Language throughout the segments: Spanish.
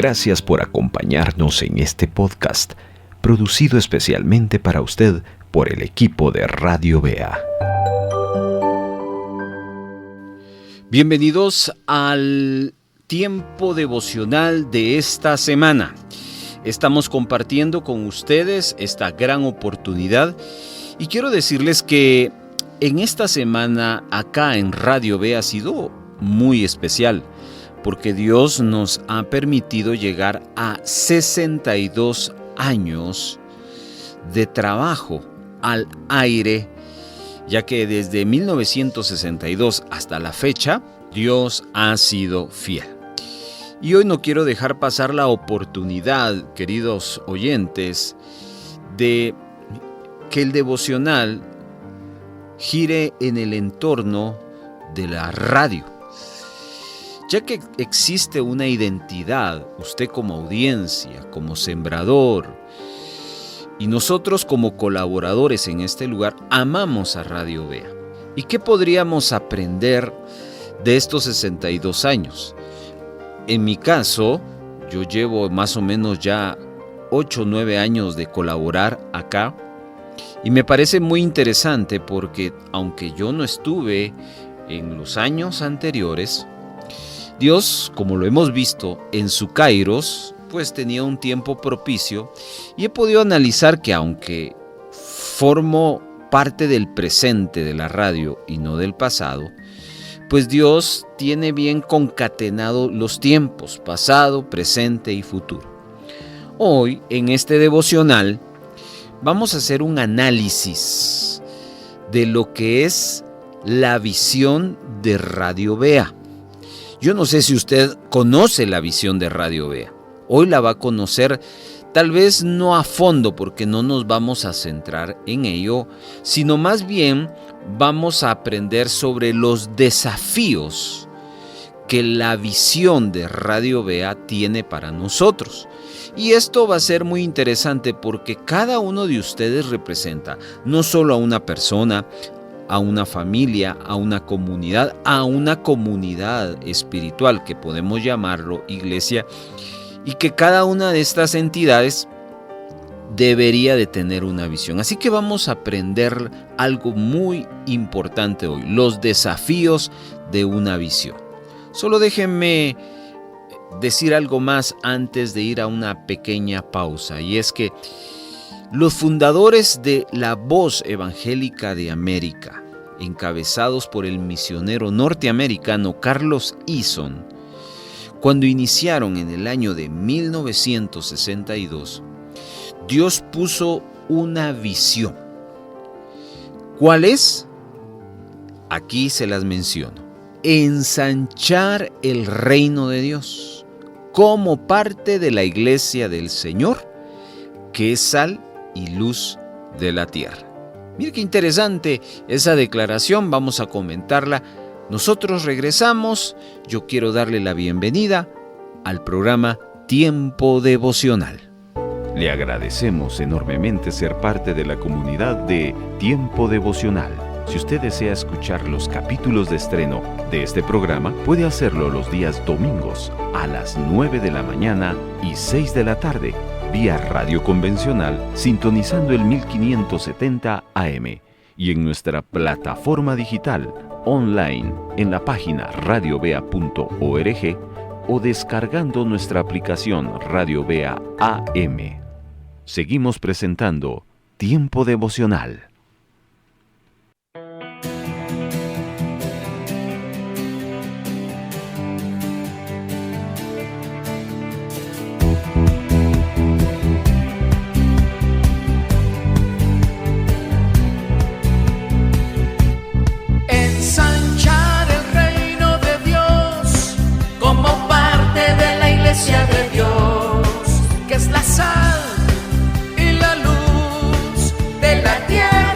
Gracias por acompañarnos en este podcast, producido especialmente para usted por el equipo de Radio Bea. Bienvenidos al tiempo devocional de esta semana. Estamos compartiendo con ustedes esta gran oportunidad y quiero decirles que en esta semana acá en Radio Bea ha sido muy especial porque Dios nos ha permitido llegar a 62 años de trabajo al aire, ya que desde 1962 hasta la fecha Dios ha sido fiel. Y hoy no quiero dejar pasar la oportunidad, queridos oyentes, de que el devocional gire en el entorno de la radio. Ya que existe una identidad, usted como audiencia, como sembrador, y nosotros como colaboradores en este lugar, amamos a Radio Bea. ¿Y qué podríamos aprender de estos 62 años? En mi caso, yo llevo más o menos ya 8 o 9 años de colaborar acá, y me parece muy interesante porque aunque yo no estuve en los años anteriores, Dios, como lo hemos visto en su Kairos, pues tenía un tiempo propicio y he podido analizar que aunque formo parte del presente de la radio y no del pasado, pues Dios tiene bien concatenado los tiempos, pasado, presente y futuro. Hoy, en este devocional, vamos a hacer un análisis de lo que es la visión de Radio Bea. Yo no sé si usted conoce la visión de Radio Bea. Hoy la va a conocer, tal vez no a fondo, porque no nos vamos a centrar en ello, sino más bien vamos a aprender sobre los desafíos que la visión de Radio Bea tiene para nosotros. Y esto va a ser muy interesante porque cada uno de ustedes representa no solo a una persona, a una familia, a una comunidad espiritual que podemos llamarlo iglesia, y que cada una de estas entidades debería de tener una visión. Así que vamos a aprender algo muy importante hoy, los desafíos de una visión. Solo déjenme decir algo más antes de ir a una pequeña pausa, y es que los fundadores de la Voz Evangélica de América, encabezados por el misionero norteamericano Carlos Eason, cuando iniciaron en el año de 1962, Dios puso una visión. ¿Cuál es? Aquí se las menciono. Ensanchar el reino de Dios como parte de la iglesia del Señor, que es sal y luz de la tierra. Mire qué interesante esa declaración, vamos a comentarla. Nosotros regresamos, yo quiero darle la bienvenida al programa Tiempo Devocional. Le agradecemos enormemente ser parte de la comunidad de Tiempo Devocional. Si usted desea escuchar los capítulos de estreno de este programa, puede hacerlo los días domingos a las 9 de la mañana y 6 de la tarde, vía radio convencional, sintonizando el 1570 AM y en nuestra plataforma digital online en la página radiobea.org o descargando nuestra aplicación Radio Bea AM. Seguimos presentando Tiempo Devocional. De Dios, que es la sal y la luz de la tierra.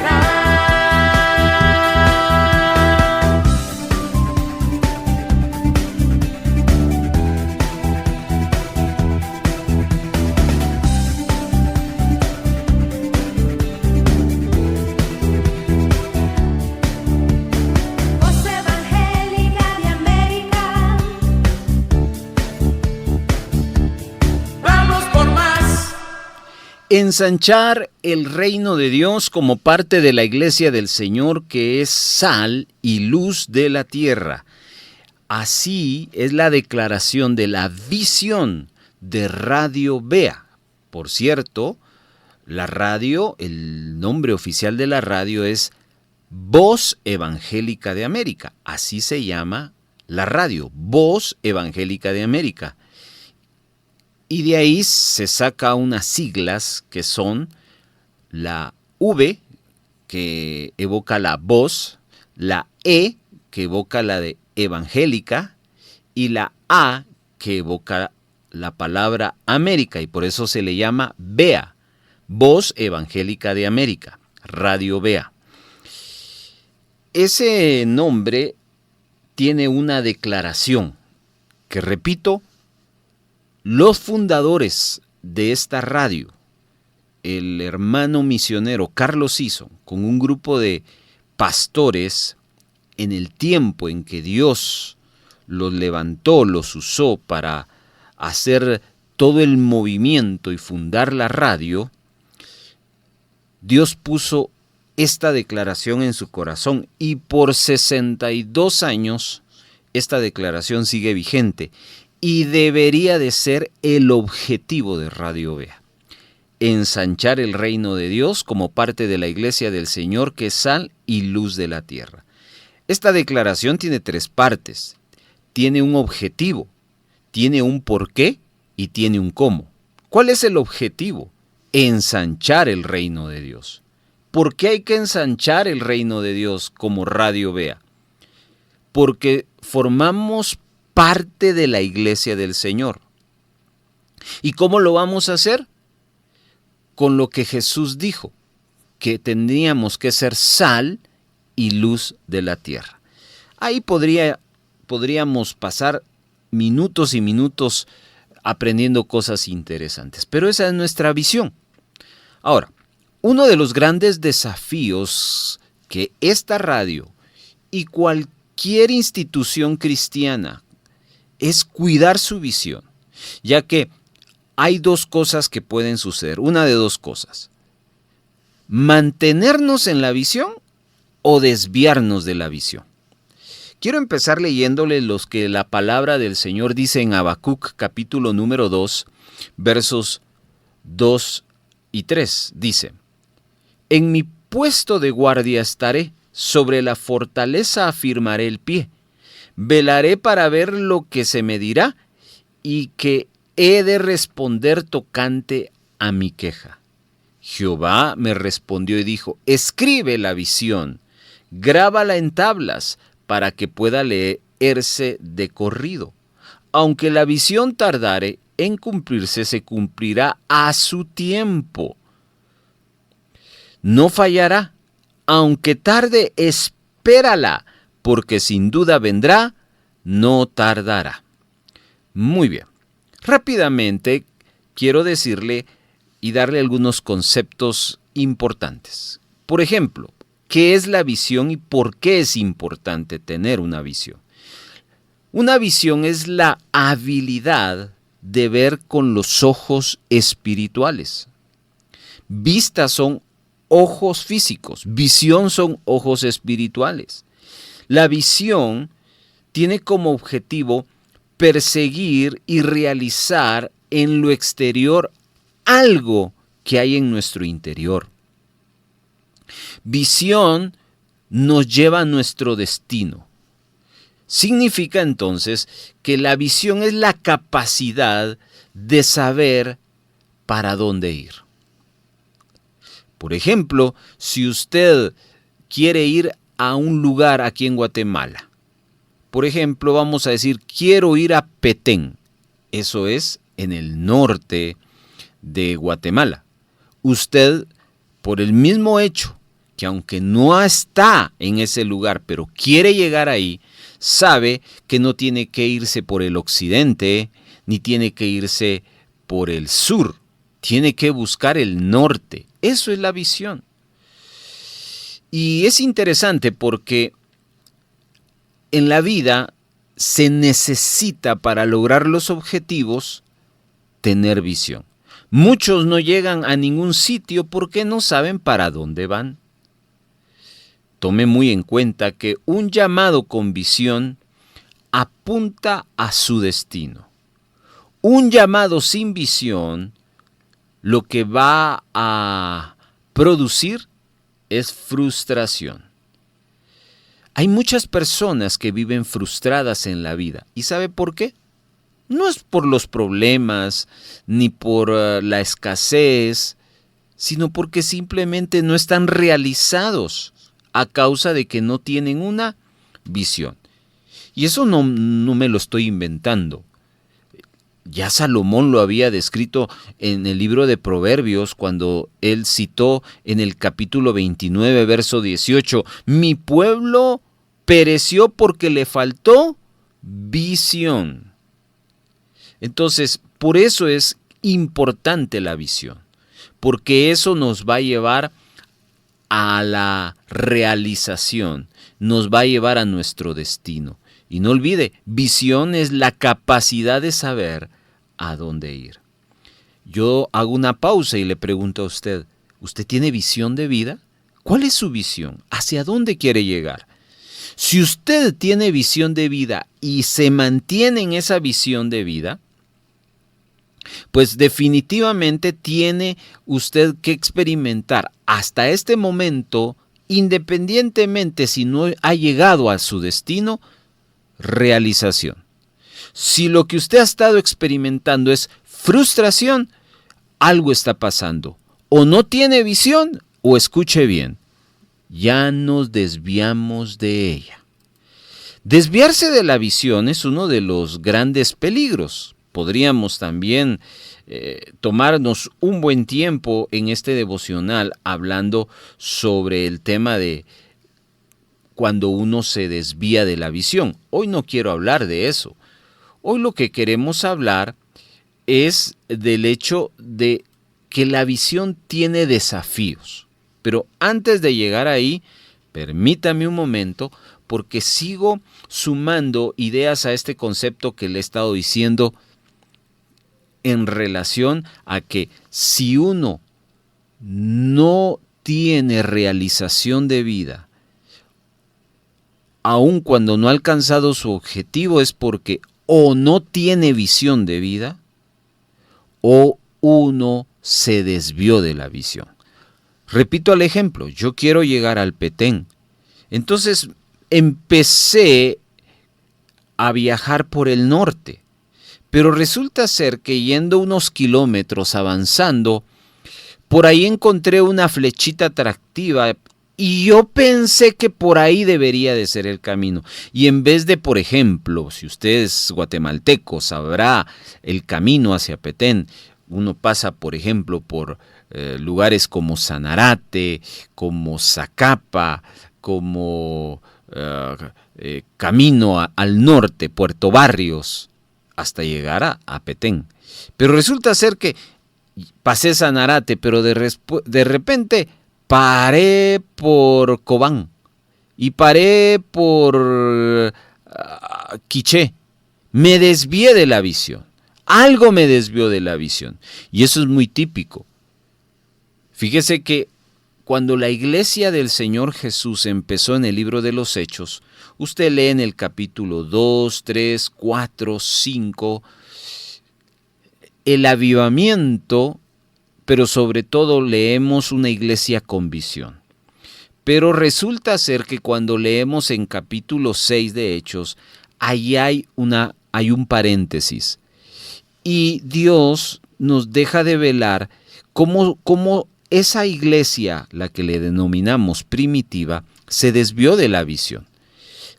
Ensanchar el reino de Dios como parte de la iglesia del Señor, que es sal y luz de la tierra. Así es la declaración de la visión de Radio Bea. Por cierto, la radio, el nombre oficial de la radio es Voz Evangélica de América. Así se llama la radio, Voz Evangélica de América. Y de ahí se saca unas siglas que son la V, que evoca la voz, la E, que evoca la de evangélica, y la A, que evoca la palabra América, y por eso se le llama BEA, Voz Evangélica de América, Radio BEA. Ese nombre tiene una declaración que, repito, los fundadores de esta radio, el hermano misionero Carlos Sisson, con un grupo de pastores, en el tiempo en que Dios los levantó, los usó para hacer todo el movimiento y fundar la radio, Dios puso esta declaración en su corazón y por 62 años esta declaración sigue vigente. Y debería de ser el objetivo de Radio Bea. Ensanchar el reino de Dios como parte de la iglesia del Señor, que es sal y luz de la tierra. Esta declaración tiene 3 partes. Tiene un objetivo, tiene un porqué y tiene un cómo. ¿Cuál es el objetivo? Ensanchar el reino de Dios. ¿Por qué hay que ensanchar el reino de Dios como Radio Bea? Porque formamos parte de la iglesia del Señor. ¿Y cómo lo vamos a hacer? Con lo que Jesús dijo, que tendríamos que ser sal y luz de la tierra. Ahí podríamos pasar minutos y minutos aprendiendo cosas interesantes, pero esa es nuestra visión. Ahora, uno de los grandes desafíos que esta radio y cualquier institución cristiana es cuidar su visión, ya que hay 2 cosas que pueden suceder, una de 2 cosas: mantenernos en la visión o desviarnos de la visión. Quiero empezar leyéndole los que la palabra del Señor dice en Habacuc capítulo número 2, versos 2 y 3. Dice: en mi puesto de guardia estaré, sobre la fortaleza afirmaré el pie. Velaré para ver lo que se me dirá y que he de responder tocante a mi queja. Jehová me respondió y dijo: escribe la visión, grábala en tablas para que pueda leerse de corrido. Aunque la visión tardare en cumplirse, se cumplirá a su tiempo. No fallará, aunque tarde, espérala, porque sin duda vendrá, no tardará. Muy bien. Rápidamente quiero decirle y darle algunos conceptos importantes. Por ejemplo, ¿qué es la visión y por qué es importante tener una visión? Una visión es la habilidad de ver con los ojos espirituales. Vistas son ojos físicos, visión son ojos espirituales. La visión tiene como objetivo perseguir y realizar en lo exterior algo que hay en nuestro interior. Visión nos lleva a nuestro destino. Significa entonces que la visión es la capacidad de saber para dónde ir. Por ejemplo, si usted quiere ir a un lugar aquí en Guatemala, por ejemplo, vamos a decir, quiero ir a Petén. Eso es en el norte de Guatemala. Usted, por el mismo hecho, que aunque no está en ese lugar, pero quiere llegar ahí, sabe que no tiene que irse por el occidente, ni tiene que irse por el sur. Tiene que buscar el norte. Eso es la visión. Y es interesante porque en la vida se necesita, para lograr los objetivos, tener visión. Muchos no llegan a ningún sitio porque no saben para dónde van. Tome muy en cuenta que un llamado con visión apunta a su destino. Un llamado sin visión lo que va a producir es frustración. Hay muchas personas que viven frustradas en la vida. ¿Y sabe por qué? No es por los problemas, ni por la escasez, sino porque simplemente no están realizados a causa de que no tienen una visión. Y eso no me lo estoy inventando. Ya Salomón lo había descrito en el libro de Proverbios cuando él citó en el capítulo 29, verso 18, mi pueblo pereció porque le faltó visión. Entonces, por eso es importante la visión, porque eso nos va a llevar a la realización, nos va a llevar a nuestro destino. Y no olvide, visión es la capacidad de saber a dónde ir. Yo hago una pausa y le pregunto a usted, ¿usted tiene visión de vida? ¿Cuál es su visión? ¿Hacia dónde quiere llegar? Si usted tiene visión de vida y se mantiene en esa visión de vida, pues definitivamente tiene usted que experimentar hasta este momento, independientemente si no ha llegado a su destino, realización. Si lo que usted ha estado experimentando es frustración, algo está pasando. O no tiene visión, o escuche bien, ya nos desviamos de ella. Desviarse de la visión es uno de los grandes peligros. Podríamos también tomarnos un buen tiempo en este devocional hablando sobre el tema de cuando uno se desvía de la visión. Hoy no quiero hablar de eso. Hoy lo que queremos hablar es del hecho de que la visión tiene desafíos. Pero antes de llegar ahí, permítame un momento, porque sigo sumando ideas a este concepto que le he estado diciendo en relación a que si uno no tiene realización de vida, aun cuando no ha alcanzado su objetivo, es porque o no tiene visión de vida o uno se desvió de la visión. Repito el ejemplo, yo quiero llegar al Petén. Entonces empecé a viajar por el norte, pero resulta ser que yendo unos kilómetros avanzando, por ahí encontré una flechita atractiva y yo pensé que por ahí debería de ser el camino. Y en vez de, por ejemplo, si usted es guatemalteco, sabrá el camino hacia Petén. Uno pasa, por ejemplo, por lugares como Sanarate, como Zacapa, como camino al norte, Puerto Barrios, hasta llegar a Petén. Pero resulta ser que pasé Sanarate, pero de repente paré por Cobán y paré por Quiché. Me desvié de la visión. Algo me desvió de la visión. Y eso es muy típico. Fíjese que cuando la iglesia del Señor Jesús empezó en el libro de los Hechos, usted lee en el capítulo 2, 3, 4, 5, el avivamiento, pero sobre todo leemos una iglesia con visión. Pero resulta ser que cuando leemos en capítulo 6 de Hechos, ahí hay un paréntesis. Y Dios nos deja de velar cómo esa iglesia, la que le denominamos primitiva, se desvió de la visión.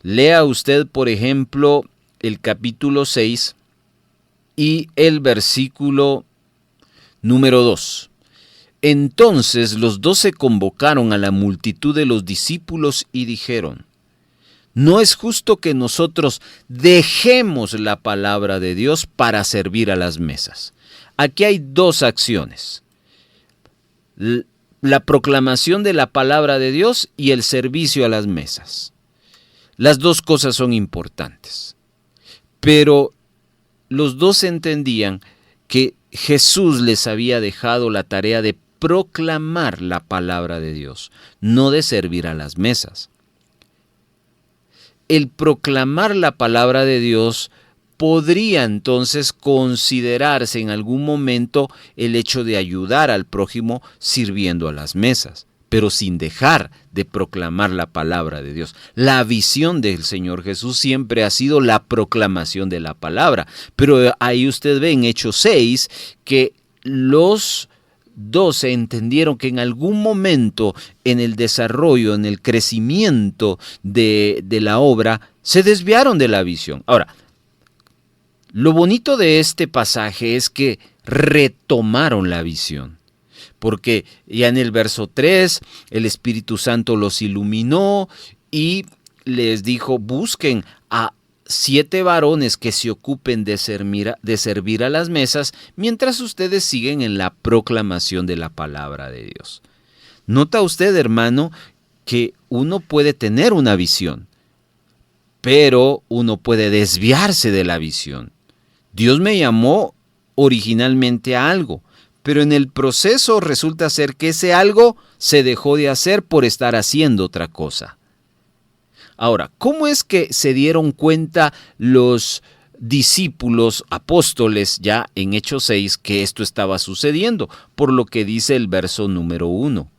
Lea usted, por ejemplo, el capítulo 6 y el versículo número 2. Entonces los 12 convocaron a la multitud de los discípulos y dijeron: no es justo que nosotros dejemos la palabra de Dios para servir a las mesas. Aquí hay dos acciones: la proclamación de la palabra de Dios y el servicio a las mesas. Las dos cosas son importantes. Pero los dos entendían que Jesús les había dejado la tarea de proclamar la palabra de Dios, no de servir a las mesas. El proclamar la palabra de Dios podría entonces considerarse en algún momento el hecho de ayudar al prójimo sirviendo a las mesas, pero sin dejar de proclamar la palabra de Dios. La visión del Señor Jesús siempre ha sido la proclamación de la palabra, pero ahí usted ve en Hechos 6 que los 12 entendieron que en algún momento en el desarrollo, en el crecimiento de la obra, se desviaron de la visión. Ahora, lo bonito de este pasaje es que retomaron la visión, porque ya en el verso 3 el Espíritu Santo los iluminó y les dijo: busquen a 7 varones que se ocupen de servir a las mesas mientras ustedes siguen en la proclamación de la palabra de Dios. Nota usted, hermano, que uno puede tener una visión, pero uno puede desviarse de la visión. Dios me llamó originalmente a algo, pero en el proceso resulta ser que ese algo se dejó de hacer por estar haciendo otra cosa. Ahora, ¿cómo es que se dieron cuenta los discípulos apóstoles ya en Hechos 6 que esto estaba sucediendo? Por lo que dice el verso número 1.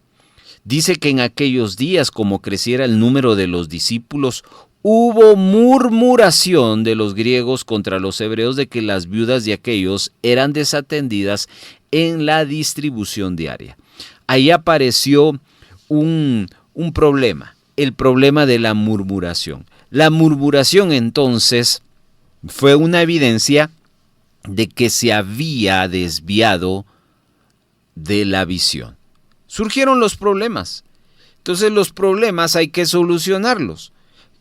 Dice que en aquellos días, como creciera el número de los discípulos, hubo murmuración de los griegos contra los hebreos de que las viudas de aquellos eran desatendidas en la distribución diaria. Ahí apareció un problema, el problema de la murmuración. La murmuración entonces fue una evidencia de que se había desviado de la visión. Surgieron los problemas. Entonces los problemas hay que solucionarlos.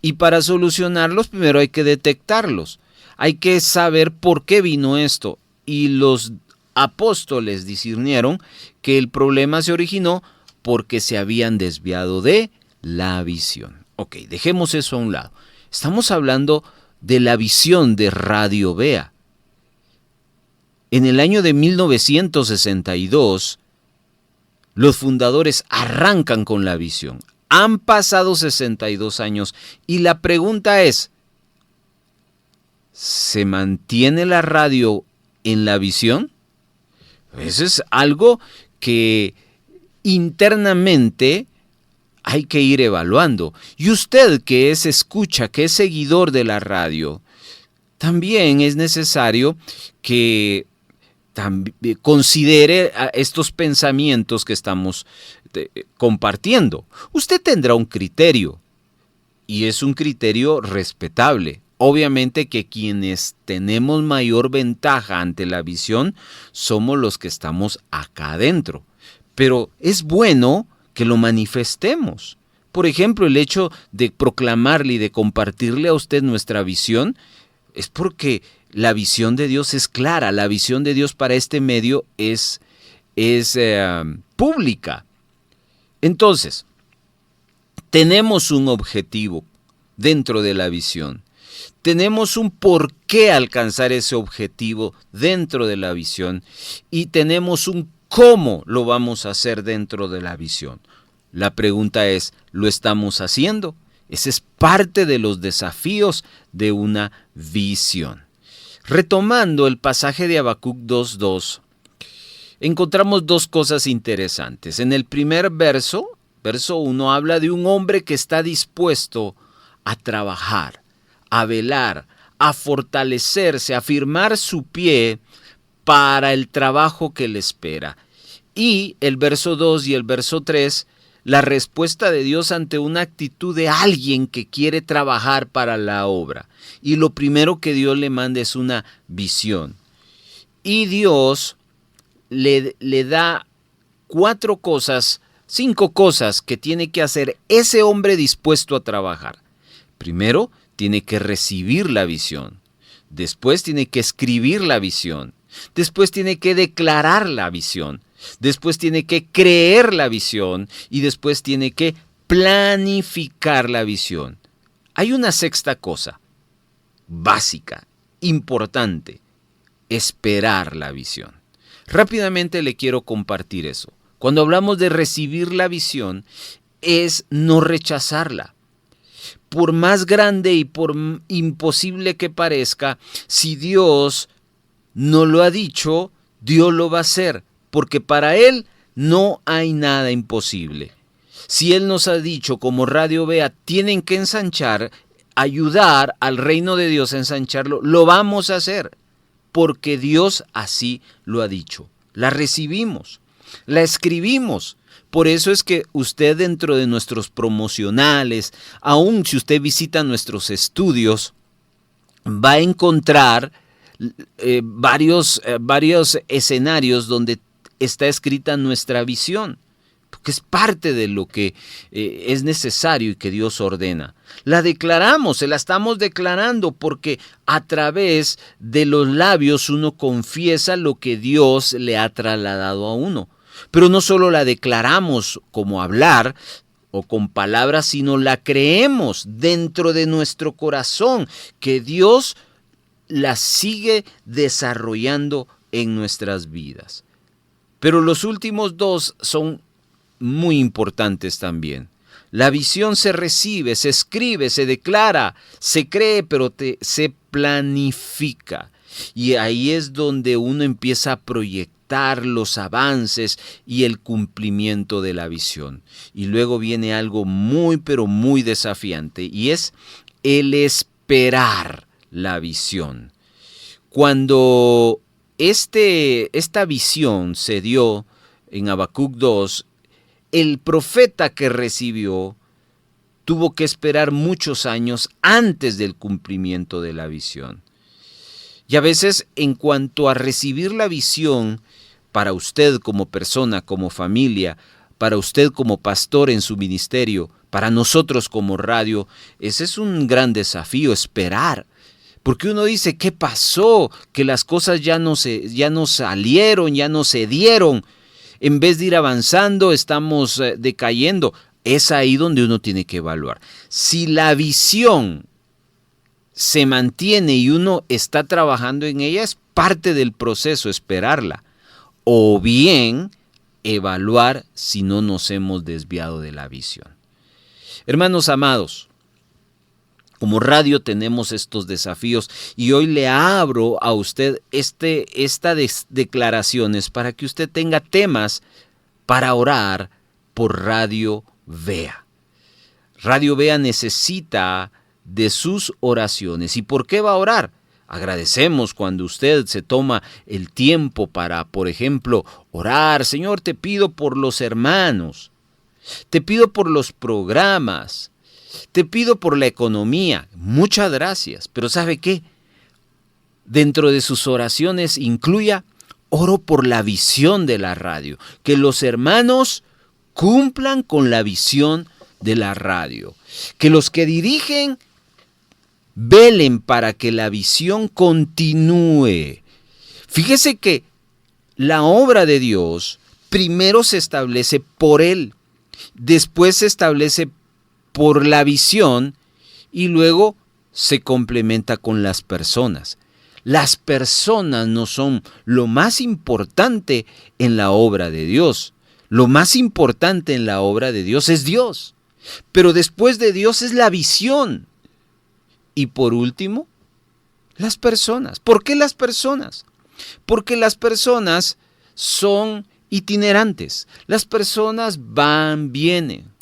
Y para solucionarlos primero hay que detectarlos. Hay que saber por qué vino esto. Y los apóstoles discernieron que el problema se originó porque se habían desviado de la visión. Ok, dejemos eso a un lado. Estamos hablando de la visión de Radio Bea. En el año de 1962, los fundadores arrancan con la visión. Han pasado 62 años y la pregunta es, ¿se mantiene la radio en la visión? Eso es algo que internamente hay que ir evaluando. Y usted que es escucha, que es seguidor de la radio, también es necesario que considere estos pensamientos que estamos compartiendo. Usted tendrá un criterio y es un criterio respetable. Obviamente que quienes tenemos mayor ventaja ante la visión somos los que estamos acá adentro, pero es bueno que lo manifestemos. Por ejemplo, el hecho de proclamarle y de compartirle a usted nuestra visión es porque la visión de Dios es clara, la visión de Dios para este medio es pública. Entonces, tenemos un objetivo dentro de la visión. Tenemos un por qué alcanzar ese objetivo dentro de la visión y tenemos un cómo lo vamos a hacer dentro de la visión. La pregunta es, ¿lo estamos haciendo? Ese es parte de los desafíos de una visión. Retomando el pasaje de Habacuc 2:2, encontramos dos cosas interesantes. En el primer verso 1, habla de un hombre que está dispuesto a trabajar, a velar, a fortalecerse, a firmar su pie para el trabajo que le espera. Y el verso 2 y el verso 3, la respuesta de Dios ante una actitud de alguien que quiere trabajar para la obra. Y lo primero que Dios le manda es una visión. Y Dios le da 5 cosas que tiene que hacer ese hombre dispuesto a trabajar. Primero, tiene que recibir la visión. Después tiene que escribir la visión. Después tiene que declarar la visión. Después tiene que creer la visión. Y después tiene que planificar la visión. Hay una sexta cosa, básica, importante: esperar la visión. Rápidamente le quiero compartir eso. Cuando hablamos de recibir la visión, es no rechazarla. Por más grande y por imposible que parezca, si Dios no lo ha dicho, Dios lo va a hacer, porque para Él no hay nada imposible. Si Él nos ha dicho, como Radio Vea, tienen que ensanchar, ayudar al reino de Dios a ensancharlo, lo vamos a hacer, porque Dios así lo ha dicho. La recibimos, la escribimos. Por eso es que usted, dentro de nuestros promocionales, aun si usted visita nuestros estudios, va a encontrar varios escenarios donde está escrita nuestra visión, porque es parte de lo que es necesario y que Dios ordena. La declaramos, se la estamos declarando, porque a través de los labios uno confiesa lo que Dios le ha trasladado a uno. Pero no solo la declaramos como hablar o con palabras, sino la creemos dentro de nuestro corazón, que Dios la sigue desarrollando en nuestras vidas. Pero los últimos dos son muy importantes también. La visión se recibe, se escribe, se declara, se cree, pero se planifica. Y ahí es donde uno empieza a proyectar los avances y el cumplimiento de la visión. Y luego viene algo muy, pero muy desafiante, y es el esperar la visión. Cuando esta visión se dio en Habacuc 2, el profeta que recibió tuvo que esperar muchos años antes del cumplimiento de la visión. Y a veces, en cuanto a recibir la visión, para usted como persona, como familia, para usted como pastor en su ministerio, para nosotros como radio, ese es un gran desafío, esperar. Porque uno dice, ¿qué pasó? Que las cosas ya no salieron, ya no se dieron. En vez de ir avanzando, estamos decayendo. Es ahí donde uno tiene que evaluar. Si la visión se mantiene y uno está trabajando en ella, es parte del proceso esperarla. O bien evaluar si no nos hemos desviado de la visión. Hermanos amados, como radio tenemos estos desafíos, y hoy le abro a usted estas declaraciones para que usted tenga temas para orar por Radio Vea. Radio Vea necesita de sus oraciones. ¿Y por qué va a orar? Agradecemos cuando usted se toma el tiempo para, por ejemplo, orar. Señor, te pido por los hermanos, te pido por los programas, te pido por la economía. Muchas gracias. Pero ¿sabe qué? Dentro de sus oraciones incluya, oro por la visión de la radio. Que los hermanos cumplan con la visión de la radio. Que los que dirigen velen para que la visión continúe. Fíjese que la obra de Dios primero se establece por Él, después se establece por la visión y luego se complementa con las personas. Las personas no son lo más importante en la obra de Dios. Lo más importante en la obra de Dios es Dios. Pero después de Dios es la visión. Y por último, las personas. ¿Por qué las personas? Porque las personas son itinerantes. Las personas van, vienen.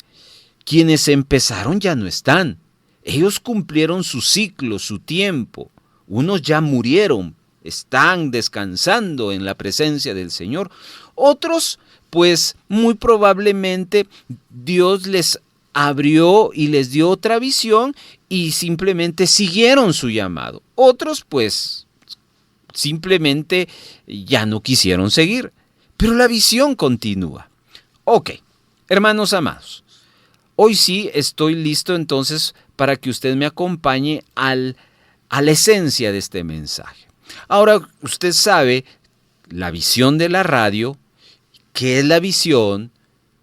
Quienes empezaron ya no están. Ellos cumplieron su ciclo, su tiempo. Unos ya murieron, están descansando en la presencia del Señor. Otros, pues muy probablemente Dios les abrió y les dio otra visión y simplemente siguieron su llamado. Otros, pues, simplemente ya no quisieron seguir. Pero la visión continúa. Ok, hermanos amados, hoy sí estoy listo entonces para que usted me acompañe a la esencia de este mensaje. Ahora, usted sabe la visión de la radio, qué es la visión,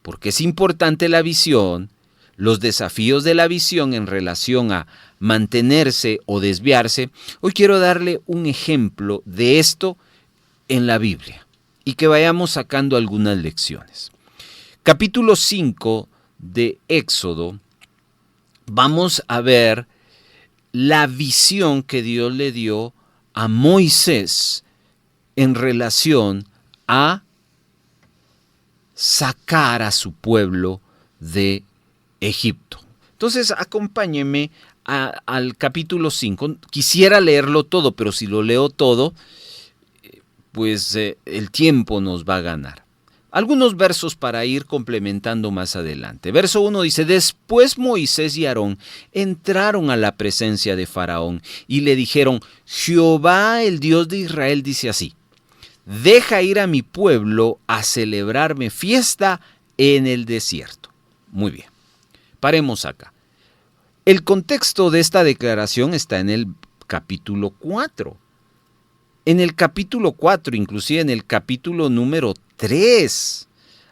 por qué es importante la visión, los desafíos de la visión en relación a mantenerse o desviarse. Hoy quiero darle un ejemplo de esto en la Biblia. y que vayamos sacando algunas lecciones. Capítulo 5 de Éxodo, vamos a ver la visión que Dios le dio a Moisés en relación a sacar a su pueblo de Egipto. Entonces, acompáñenme al capítulo 5. Quisiera leerlo todo, pero si lo leo todo, pues el tiempo nos va a ganar. Algunos versos para ir complementando más adelante. Verso 1 dice: Después Moisés y Aarón entraron a la presencia de Faraón y le dijeron: Jehová, el Dios de Israel, dice así: Deja ir a mi pueblo a celebrarme fiesta en el desierto. Muy bien, paremos acá. El contexto de esta declaración está en el capítulo 4. En el capítulo 4, inclusive en el capítulo número 3,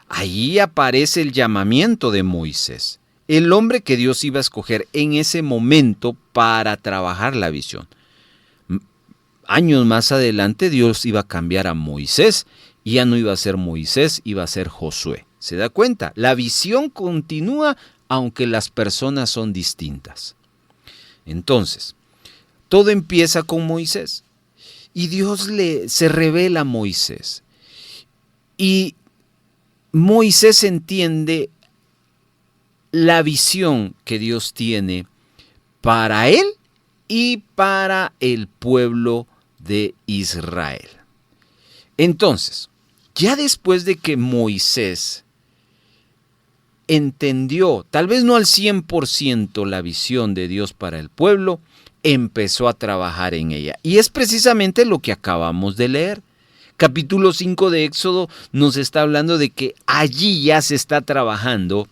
allí aparece el llamamiento de Moisés, el hombre que Dios iba a escoger en ese momento para trabajar la visión. Años más adelante Dios iba a cambiar a Moisés y ya no iba a ser Moisés, iba a ser Josué. ¿Se da cuenta? La visión continúa aunque las personas son distintas. Entonces, todo empieza con Moisés. Y Dios se revela a Moisés. Y Moisés entiende la visión que Dios tiene para él y para el pueblo de Israel. Entonces, ya después de que Moisés entendió, tal vez no al 100% la visión de Dios para el pueblo, empezó a trabajar en ella. Y es precisamente lo que acabamos de leer. Capítulo 5 de Éxodo nos está hablando de que allí ya se está trabajando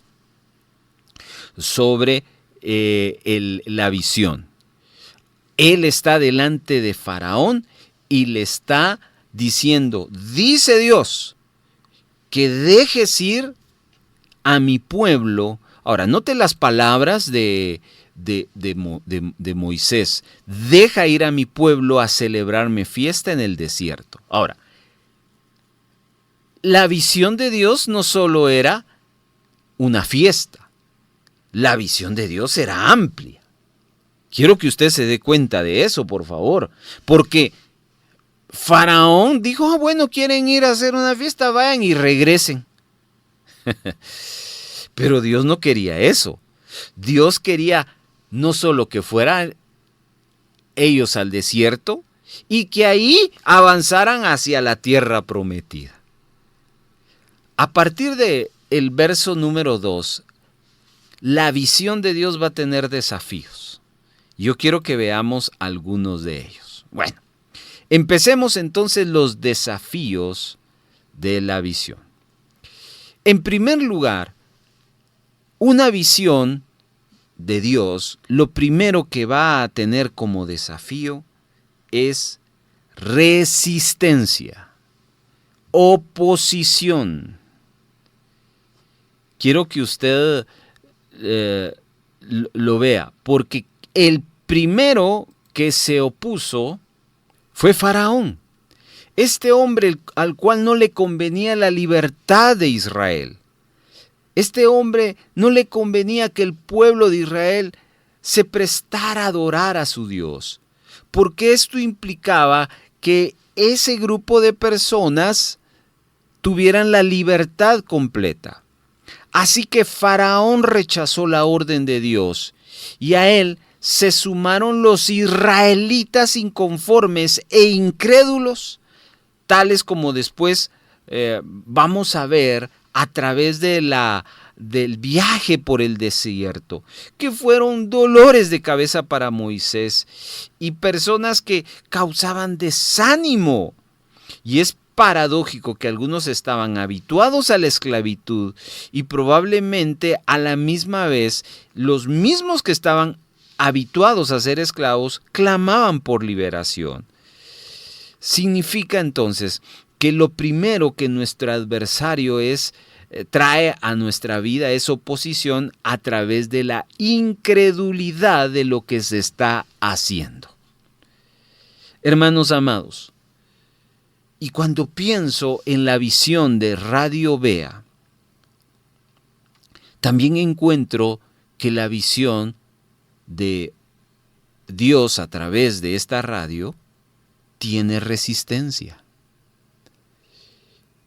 sobre la visión. Él está delante de Faraón y le está diciendo: dice Dios que dejes ir a mi pueblo. Ahora, note las palabras de Moisés: deja ir a mi pueblo a celebrarme fiesta en el desierto. Ahora, la visión de Dios no solo era una fiesta, la visión de Dios era amplia. Quiero que usted se dé cuenta de eso, por favor, porque Faraón dijo: bueno, quieren ir a hacer una fiesta, vayan y regresen. Pero Dios no quería eso. Dios quería no solo que fueran ellos al desierto y que ahí avanzaran hacia la tierra prometida. A partir del verso número 2, la visión de Dios va a tener desafíos. Yo quiero que veamos algunos de ellos. Bueno, empecemos entonces los desafíos de la visión. En primer lugar, una visión de Dios, lo primero que va a tener como desafío es resistencia, oposición. Quiero que usted lo vea, porque el primero que se opuso fue Faraón. Este hombre al cual no le convenía la libertad de Israel. Este hombre no le convenía que el pueblo de Israel se prestara a adorar a su Dios, porque esto implicaba que ese grupo de personas tuvieran la libertad completa. Así que Faraón rechazó la orden de Dios y a él se sumaron los israelitas inconformes e incrédulos, tales como después vamos a ver a través del viaje por el desierto, que fueron dolores de cabeza para Moisés y personas que causaban desánimo. Y es paradójico que algunos estaban habituados a la esclavitud y probablemente a la misma vez los mismos que estaban habituados a ser esclavos clamaban por liberación. Significa entonces que lo primero que nuestro adversario trae a nuestra vida es oposición a través de la incredulidad de lo que se está haciendo. Hermanos amados, Y cuando pienso en la visión de Radio Vea, también encuentro que la visión de Dios a través de esta radio tiene resistencia.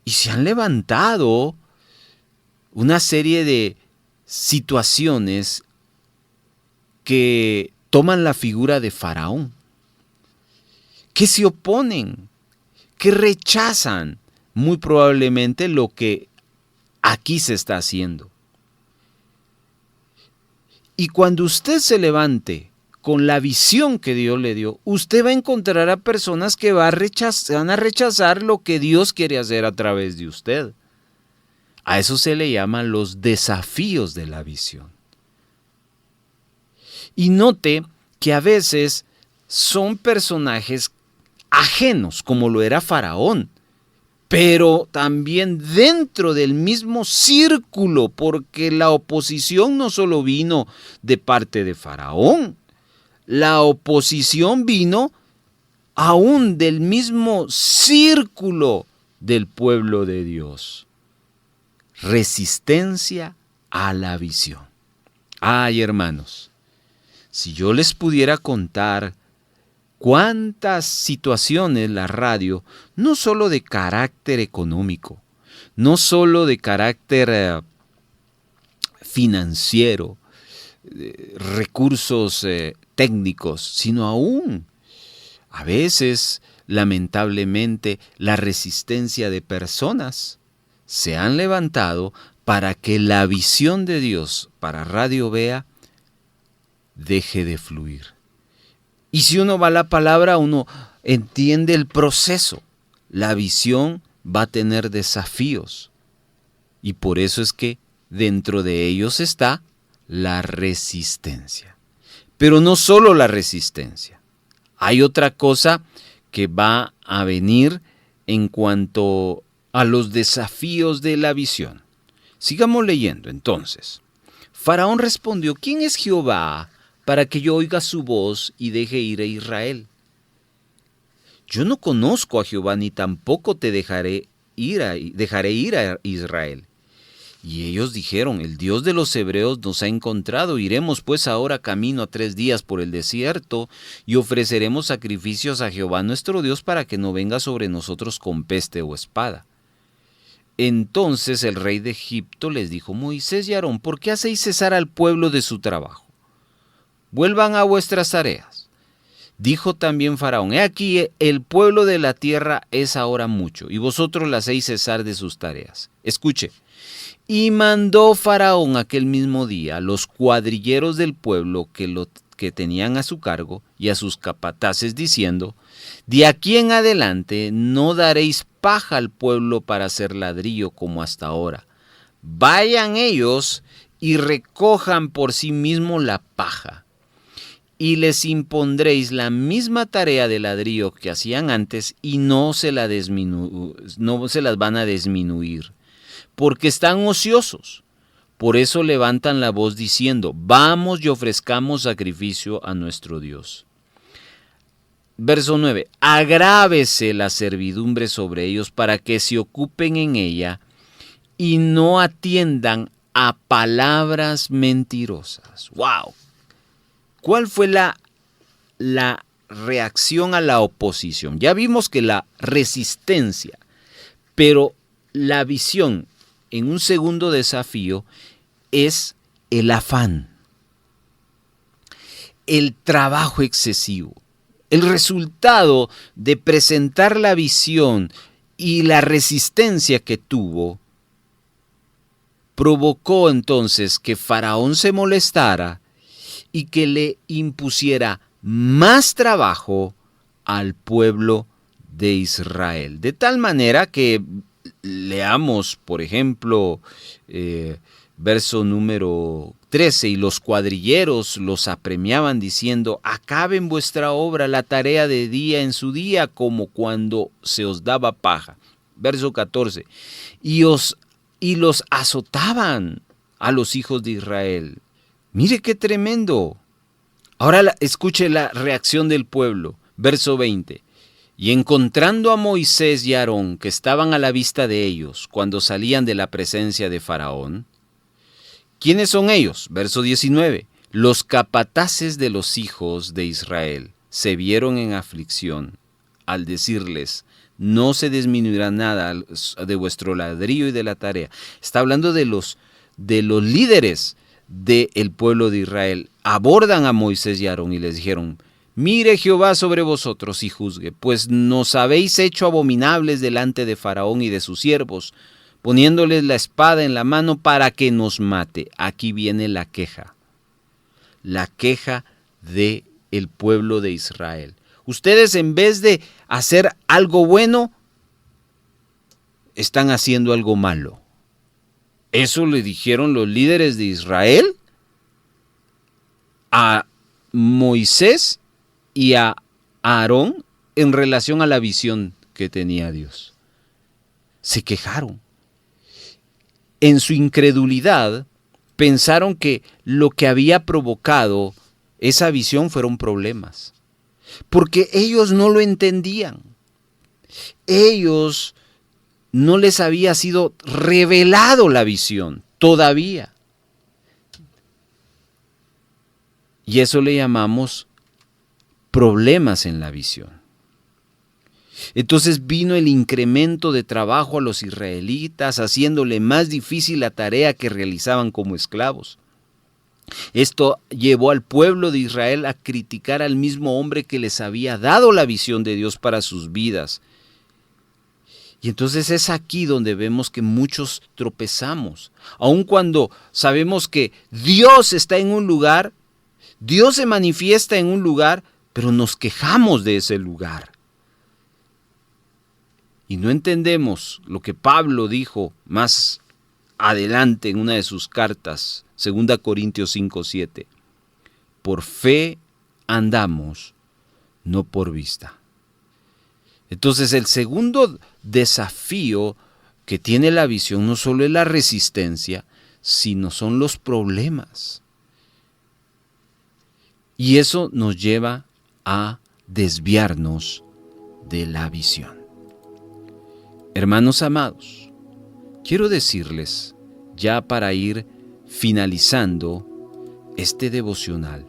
Y se han levantado una serie de situaciones que toman la figura de Faraón, que se oponen, que rechazan muy probablemente lo que aquí se está haciendo. Y cuando usted se levante con la visión que Dios le dio, usted va a encontrar a personas que van a rechazar lo que Dios quiere hacer a través de usted. A eso se le llaman los desafíos de la visión. Y note que a veces son personajes ajenos, como lo era Faraón, pero también dentro del mismo círculo, porque la oposición no solo vino de parte de Faraón, la oposición vino aún del mismo círculo del pueblo de Dios. Resistencia a la visión. Ay, hermanos, si yo les pudiera contar cuántas situaciones la radio, no solo de carácter económico, no solo de carácter financiero, recursos técnicos, sino aún, a veces, lamentablemente, la resistencia de personas se han levantado para que la visión de Dios para Radio Vea deje de fluir. Y si uno va a la palabra, uno entiende el proceso. La visión va a tener desafíos. Y por eso es que dentro de ellos está la resistencia. Pero no solo la resistencia. Hay otra cosa que va a venir en cuanto a los desafíos de la visión. Sigamos leyendo entonces. Faraón respondió: ¿quién es Jehová para que yo oiga su voz y deje ir a Israel? Yo no conozco a Jehová, ni tampoco te dejaré ir a Israel. Y ellos dijeron: el Dios de los hebreos nos ha encontrado, iremos pues ahora camino a 3 días por el desierto y ofreceremos sacrificios a Jehová nuestro Dios para que no venga sobre nosotros con peste o espada. Entonces el rey de Egipto les dijo: Moisés y Aarón, ¿por qué hacéis cesar al pueblo de su trabajo? Vuelvan a vuestras tareas. Dijo también Faraón: he aquí, el pueblo de la tierra es ahora mucho, y vosotros la hacéis cesar de sus tareas. Escuche. Y mandó Faraón aquel mismo día a los cuadrilleros del pueblo que tenían a su cargo y a sus capataces, diciendo: de aquí en adelante no daréis paja al pueblo para hacer ladrillo como hasta ahora. Vayan ellos y recojan por sí mismos la paja. Y les impondréis la misma tarea de ladrillo que hacían antes, y no se las van a disminuir, porque están ociosos. Por eso levantan la voz diciendo: vamos y ofrezcamos sacrificio a nuestro Dios. Verso 9. Agrávese la servidumbre sobre ellos para que se ocupen en ella y no atiendan a palabras mentirosas. ¡Wow! ¿Cuál fue la reacción a la oposición? Ya vimos que la resistencia, pero la visión en un segundo desafío es el afán, el trabajo excesivo. El resultado de presentar la visión y la resistencia que tuvo provocó entonces que Faraón se molestara y que le impusiera más trabajo al pueblo de Israel. De tal manera que leamos, por ejemplo, verso número 13, y los cuadrilleros los apremiaban diciendo: acaben vuestra obra, la tarea de día en su día, como cuando se os daba paja. Verso 14, y los azotaban a los hijos de Israel. Mire qué tremendo. Ahora escuche la reacción del pueblo. Verso 20, Y encontrando a Moisés y a Aarón, que estaban a la vista de ellos cuando salían de la presencia de Faraón. ¿Quiénes son ellos? Verso 19. Los capataces de los hijos de Israel se vieron en aflicción al decirles: no se disminuirá nada de vuestro ladrillo y de la tarea. Está hablando de los líderes del pueblo de Israel. Abordan a Moisés y a Aarón y les dijeron: mire Jehová sobre vosotros y juzgue, pues nos habéis hecho abominables delante de Faraón y de sus siervos, poniéndoles la espada en la mano para que nos mate. Aquí viene la queja del pueblo de Israel. Ustedes, en vez de hacer algo bueno, están haciendo algo malo. Eso le dijeron los líderes de Israel a Moisés y a Aarón en relación a la visión que tenía Dios. Se quejaron. En su incredulidad pensaron que lo que había provocado esa visión fueron problemas, porque ellos no lo entendían. Ellos no les había sido revelado la visión todavía. Y eso le llamamos problemas en la visión. Entonces vino el incremento de trabajo a los israelitas, haciéndole más difícil la tarea que realizaban como esclavos. Esto llevó al pueblo de Israel a criticar al mismo hombre que les había dado la visión de Dios para sus vidas. Y entonces es aquí donde vemos que muchos tropezamos. Aun cuando sabemos que Dios está en un lugar, Dios se manifiesta en un lugar, pero nos quejamos de ese lugar. Y no entendemos lo que Pablo dijo más adelante en una de sus cartas, 2 Corintios 5:7. Por fe andamos, no por vista. Entonces el segundo desafío que tiene la visión no solo es la resistencia, sino son los problemas. Y eso nos lleva a desviarnos de la visión. Hermanos amados, quiero decirles, ya para ir finalizando este devocional,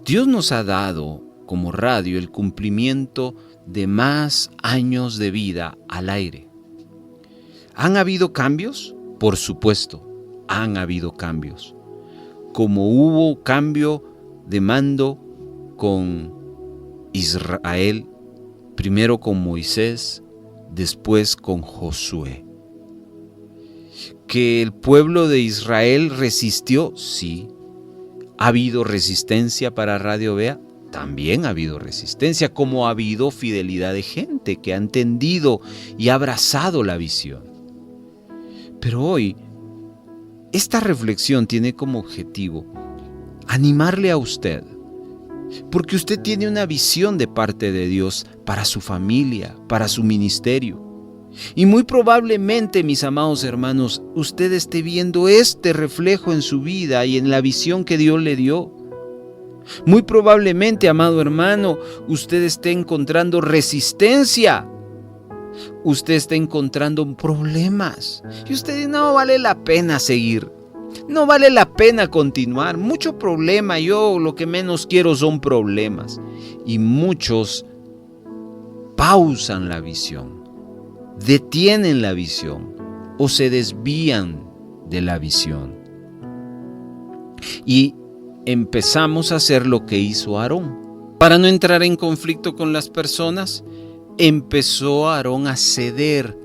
Dios nos ha dado como radio el cumplimiento de más años de vida al aire. ¿Han habido cambios? Por supuesto, han habido cambios. Como hubo cambio de mando con Israel, primero con Moisés, después con Josué. ¿Que el pueblo de Israel resistió? Sí. ¿Ha habido resistencia para Radio Vea? También ha habido resistencia, como ha habido fidelidad de gente que ha entendido y ha abrazado la visión. Pero hoy, esta reflexión tiene como objetivo animarle a usted, porque usted tiene una visión de parte de Dios para su familia, para su ministerio. Y muy probablemente, mis amados hermanos, usted esté viendo este reflejo en su vida y en la visión que Dios le dio. Muy probablemente, amado hermano, usted esté encontrando resistencia. Usted está encontrando problemas. Y usted dice: no vale la pena seguir. No vale la pena continuar. Mucho problema. Yo lo que menos quiero son problemas. Y muchos pausan la visión, detienen la visión o se desvían de la visión. Y empezamos a hacer lo que hizo Aarón. Para no entrar en conflicto con las personas, empezó Aarón a ceder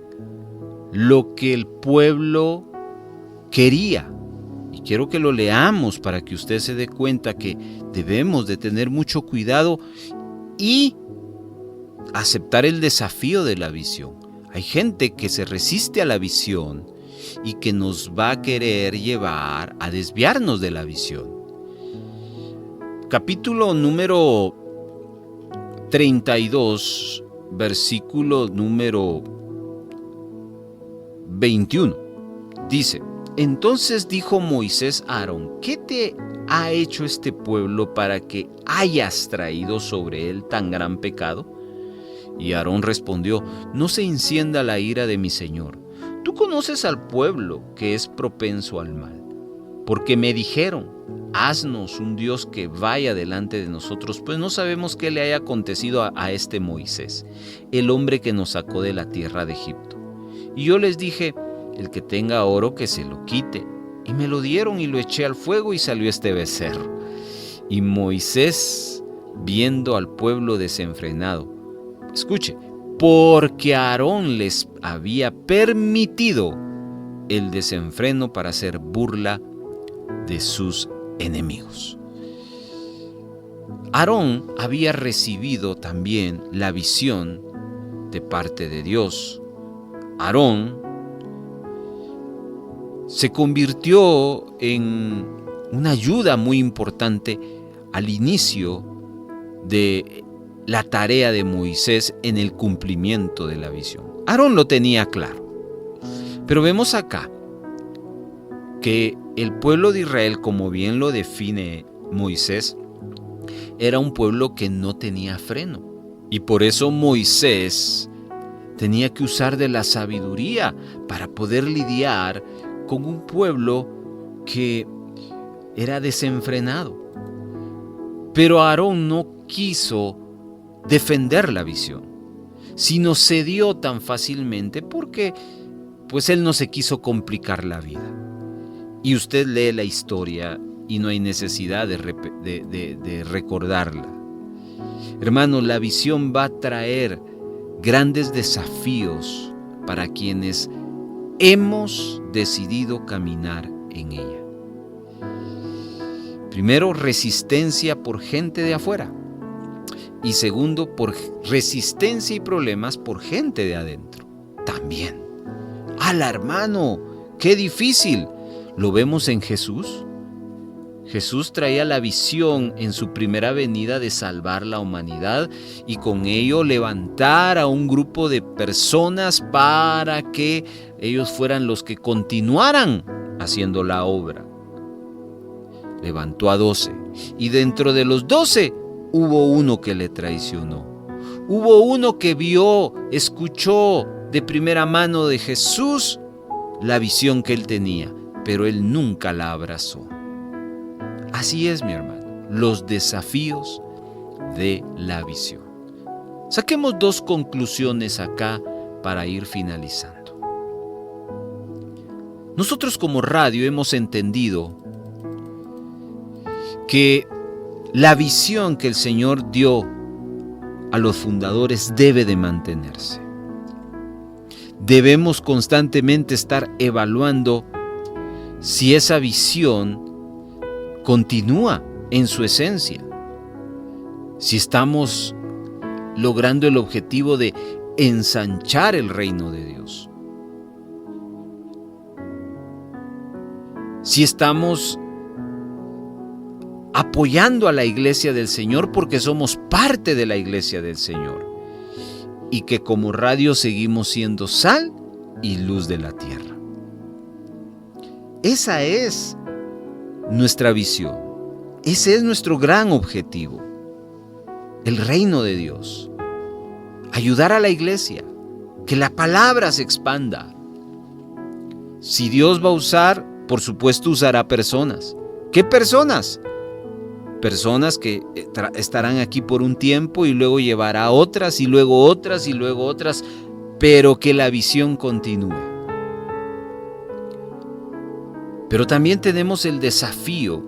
lo que el pueblo quería. Y quiero que lo leamos para que usted se dé cuenta que debemos de tener mucho cuidado y aceptar el desafío de la visión. Hay gente que se resiste a la visión y que nos va a querer llevar a desviarnos de la visión. Capítulo número 32, versículo número 21. Dice: entonces dijo Moisés a Aarón: ¿qué te ha hecho este pueblo para que hayas traído sobre él tan gran pecado? Y Aarón respondió: no se encienda la ira de mi señor. Tú conoces al pueblo que es propenso al mal, porque me dijeron: haznos un Dios que vaya delante de nosotros, pues no sabemos qué le haya acontecido a este Moisés, el hombre que nos sacó de la tierra de Egipto. Y yo les dije: el que tenga oro que se lo quite. Y me lo dieron y lo eché al fuego y salió este becerro. Y Moisés, viendo al pueblo desenfrenado, escuche, porque Aarón les había permitido el desenfreno para hacer burla de sus enemigos. Aarón había recibido también la visión de parte de Dios. Aarón se convirtió en una ayuda muy importante al inicio de la tarea de Moisés en el cumplimiento de la visión. Aarón lo tenía claro. Pero vemos acá que el pueblo de Israel, como bien lo define Moisés, era un pueblo que no tenía freno. Y por eso Moisés tenía que usar de la sabiduría para poder lidiar con un pueblo que era desenfrenado. Pero Aarón no quiso defender la visión, sino cedió tan fácilmente porque pues él no se quiso complicar la vida. Y usted lee la historia y no hay necesidad de recordarla. Hermano, la visión va a traer grandes desafíos para quienes hemos decidido caminar en ella. Primero, resistencia por gente de afuera. Y segundo, por resistencia y problemas por gente de adentro. También. ¡Hala, hermano! ¡Qué difícil! ¿Lo vemos en Jesús? Jesús traía la visión en su primera venida de salvar la humanidad y con ello levantar a un grupo de personas para que ellos fueran los que continuaran haciendo la obra. Levantó a 12 y dentro de los 12 hubo uno que le traicionó. Hubo uno que vio, escuchó de primera mano de Jesús la visión que él tenía, pero él nunca la abrazó. Así es, mi hermano, los desafíos de la visión. Saquemos 2 conclusiones acá para ir finalizando. Nosotros como radio hemos entendido que la visión que el Señor dio a los fundadores debe de mantenerse. Debemos constantemente estar evaluando si esa visión continúa en su esencia, si estamos logrando el objetivo de ensanchar el reino de Dios, si estamos apoyando a la iglesia del Señor porque somos parte de la iglesia del Señor y que como radio seguimos siendo sal y luz de la tierra. Esa es nuestra visión. Ese es nuestro gran objetivo. El reino de Dios. Ayudar a la iglesia. Que la palabra se expanda. Si Dios va a usar, por supuesto usará personas. ¿Qué personas? Personas que estarán aquí por un tiempo y luego llevará a otras y luego otras y luego otras, pero que la visión continúe. Pero también tenemos el desafío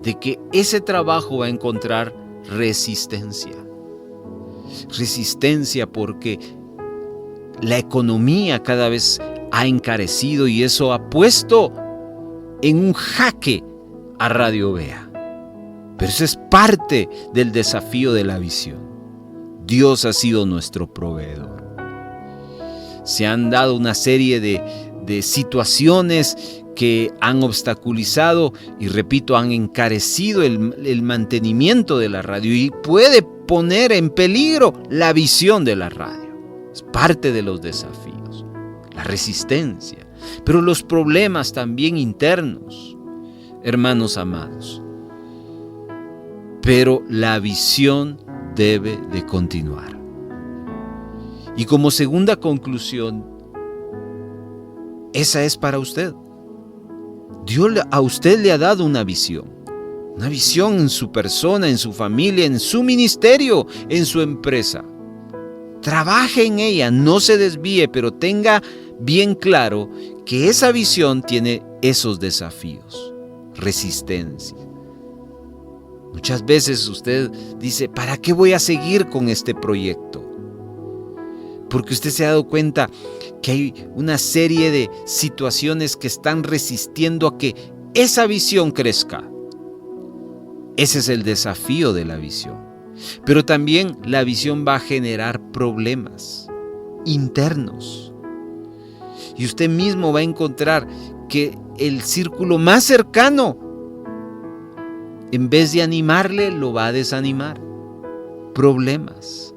de que ese trabajo va a encontrar resistencia. Resistencia porque la economía cada vez ha encarecido y eso ha puesto en un jaque a Radio Vea. Pero eso es parte del desafío de la visión. Dios ha sido nuestro proveedor. Se han dado una serie de situaciones que han obstaculizado y, repito, han encarecido el mantenimiento de la radio y puede poner en peligro la visión de la radio. Es parte de los desafíos, la resistencia, pero los problemas también internos, hermanos amados. Pero la visión debe de continuar. Y como segunda conclusión, esa es para usted. Dios a usted le ha dado una visión en su persona, en su familia, en su ministerio, en su empresa. Trabaje en ella, no se desvíe, pero tenga bien claro que esa visión tiene esos desafíos, resistencia. Muchas veces usted dice, ¿para qué voy a seguir con este proyecto? Porque usted se ha dado cuenta que hay una serie de situaciones que están resistiendo a que esa visión crezca. Ese es el desafío de la visión. Pero también la visión va a generar problemas internos. Y usted mismo va a encontrar que el círculo más cercano, en vez de animarle, lo va a desanimar. Problemas.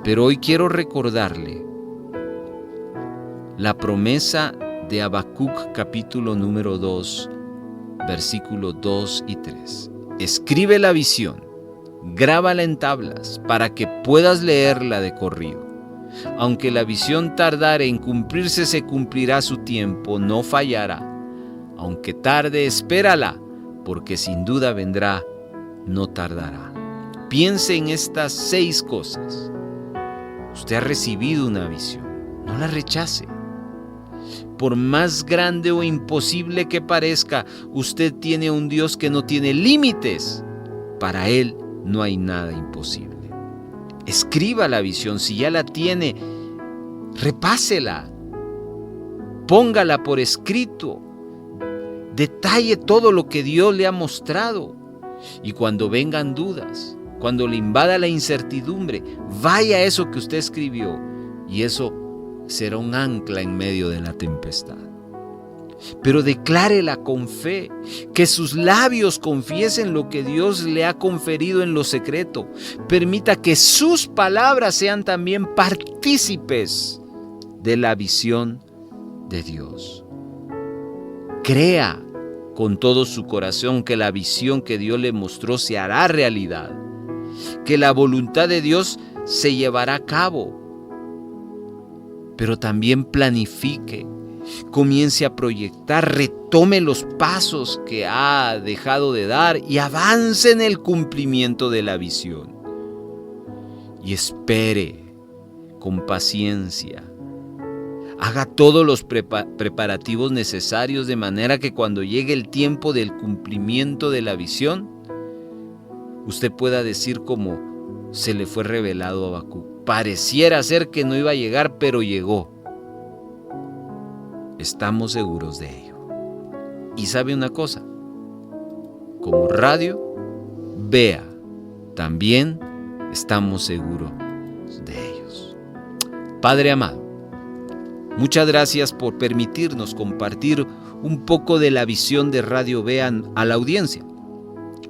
Pero hoy quiero recordarle la promesa de Habacuc capítulo número 2, versículos 2 y 3. Escribe la visión, grábala en tablas para que puedas leerla de corrido. Aunque la visión tardare en cumplirse, se cumplirá su tiempo, no fallará. Aunque tarde, espérala, porque sin duda vendrá, no tardará. Piense en estas 6 cosas. Usted ha recibido una visión, no la rechace. Por más grande o imposible que parezca, usted tiene un Dios que no tiene límites. Para Él no hay nada imposible. Escriba la visión, si ya la tiene, repásela, póngala por escrito, detalle todo lo que Dios le ha mostrado. Y cuando vengan dudas, cuando le invada la incertidumbre, vaya a eso que usted escribió y eso será un ancla en medio de la tempestad. Pero declárela con fe, que sus labios confiesen lo que Dios le ha conferido en lo secreto. Permita que sus palabras sean también partícipes de la visión de Dios. Crea con todo su corazón que la visión que Dios le mostró se hará realidad, que la voluntad de Dios se llevará a cabo. Pero también planifique, comience a proyectar, retome los pasos que ha dejado de dar y avance en el cumplimiento de la visión. Y espere con paciencia. Haga todos los preparativos necesarios de manera que cuando llegue el tiempo del cumplimiento de la visión, usted pueda decir como se le fue revelado a Habacuc. Pareciera ser que no iba a llegar, pero llegó. Estamos seguros de ello. Y sabe una cosa, como Radio Vea, también estamos seguros de ellos. Padre amado, muchas gracias por permitirnos compartir un poco de la visión de Radio Vea a la audiencia,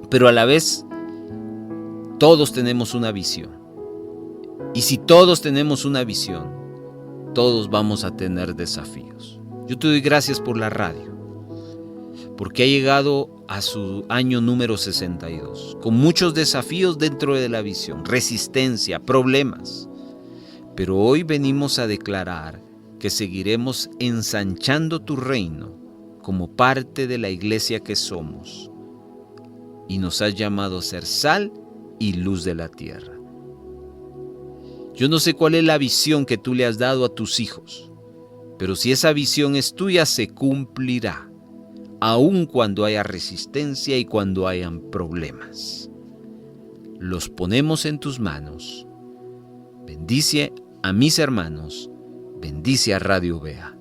pero a la vez todos tenemos una visión. Y si todos tenemos una visión, todos vamos a tener desafíos. Yo te doy gracias por la radio, porque ha llegado a su año número 62, con muchos desafíos dentro de la visión, resistencia, problemas. Pero hoy venimos a declarar que seguiremos ensanchando tu reino como parte de la iglesia que somos. Y nos has llamado a ser sal y luz de la tierra. Yo no sé cuál es la visión que tú le has dado a tus hijos, pero si esa visión es tuya, se cumplirá, aun cuando haya resistencia y cuando hayan problemas. Los ponemos en tus manos. Bendice a mis hermanos, bendice a Radio Vea.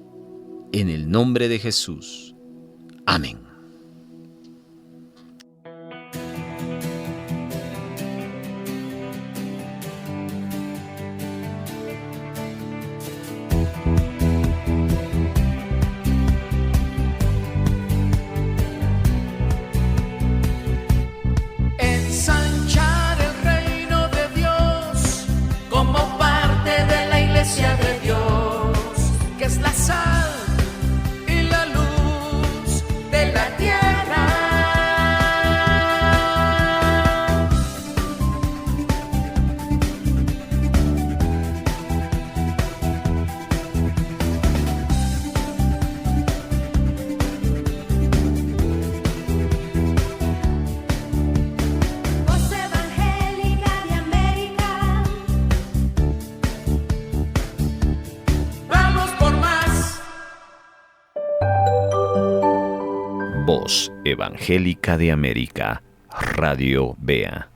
En el nombre de Jesús. Amén. Ensanchar el reino de Dios como parte de la iglesia de Dios, que es la sal y la luz de la Voz Evangélica de América, Radio BEA.